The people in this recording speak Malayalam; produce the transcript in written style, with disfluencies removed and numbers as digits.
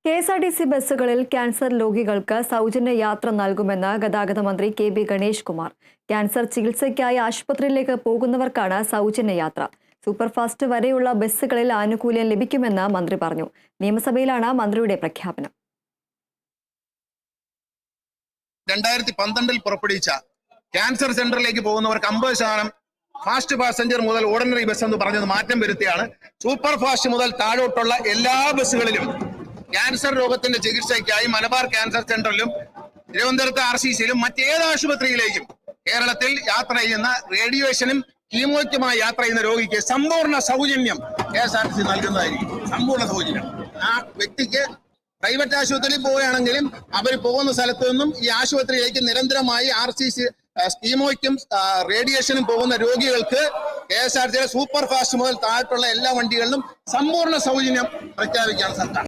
കെ.എസ്.ആർ.ടി.സി ബസ്സുകളിൽ ക്യാൻസർ രോഗികൾക്ക് സൗജന്യ യാത്ര നൽകുമെന്ന് ഗതാഗത മന്ത്രി കെ.ബി. ഗണേഷ് കുമാർ. ക്യാൻസർ ചികിത്സയ്ക്കായി ആശുപത്രിയിലേക്ക് പോകുന്നവർക്കാണ് സൗജന്യ യാത്ര. സൂപ്പർഫാസ്റ്റ് വരെയുള്ള ബസ്സുകളിൽ ആനുകൂല്യം ലഭിക്കുമെന്ന് മന്ത്രി പറഞ്ഞു. നിയമസഭയിലാണ് മന്ത്രിയുടെ പ്രഖ്യാപനം. 2012 പുറപ്പെടുവിച്ച ക്യാൻസർ സെന്ററിലേക്ക് പോകുന്നവർക്ക് 50% ഫാസ്റ്റ് പാസഞ്ചർ മുതൽ ഓർഡിനറി ബസ് എന്ന് പറഞ്ഞത് മാറ്റം വരുത്തിയാണ്. സൂപ്പർ ഫാസ്റ്റ് മുതൽ താഴോട്ടുള്ള എല്ലാ ബസ്സുകളിലും ക്യാൻസർ രോഗത്തിന്റെ ചികിത്സയ്ക്കായി മലബാർ ക്യാൻസർ സെന്ററിലും തിരുവനന്തപുരത്ത് RCCയിലും മറ്റേത് ആശുപത്രിയിലേക്കും കേരളത്തിൽ യാത്ര ചെയ്യുന്ന റേഡിയേഷനും കീമോയ്ക്കുമായി യാത്ര ചെയ്യുന്ന രോഗിക്ക് സമ്പൂർണ്ണ സൗജന്യം KSRTC നൽകുന്നതായിരിക്കും. സമ്പൂർണ്ണ സൗജന്യം. ആ വ്യക്തിക്ക് പ്രൈവറ്റ് ആശുപത്രിയിൽ പോവുകയാണെങ്കിലും അവർ പോകുന്ന സ്ഥലത്തു നിന്നും ഈ ആശുപത്രിയിലേക്ക് നിരന്തരമായി RCC കീമോയ്ക്കും റേഡിയേഷനും പോകുന്ന രോഗികൾക്ക് KSRTCയുടെ സൂപ്പർ ഫാസ്റ്റ് മുതൽ താഴെയുള്ള എല്ലാ വണ്ടികളിലും സമ്പൂർണ്ണ സൗജന്യം പ്രഖ്യാപിക്കുകയാണ് സർക്കാർ.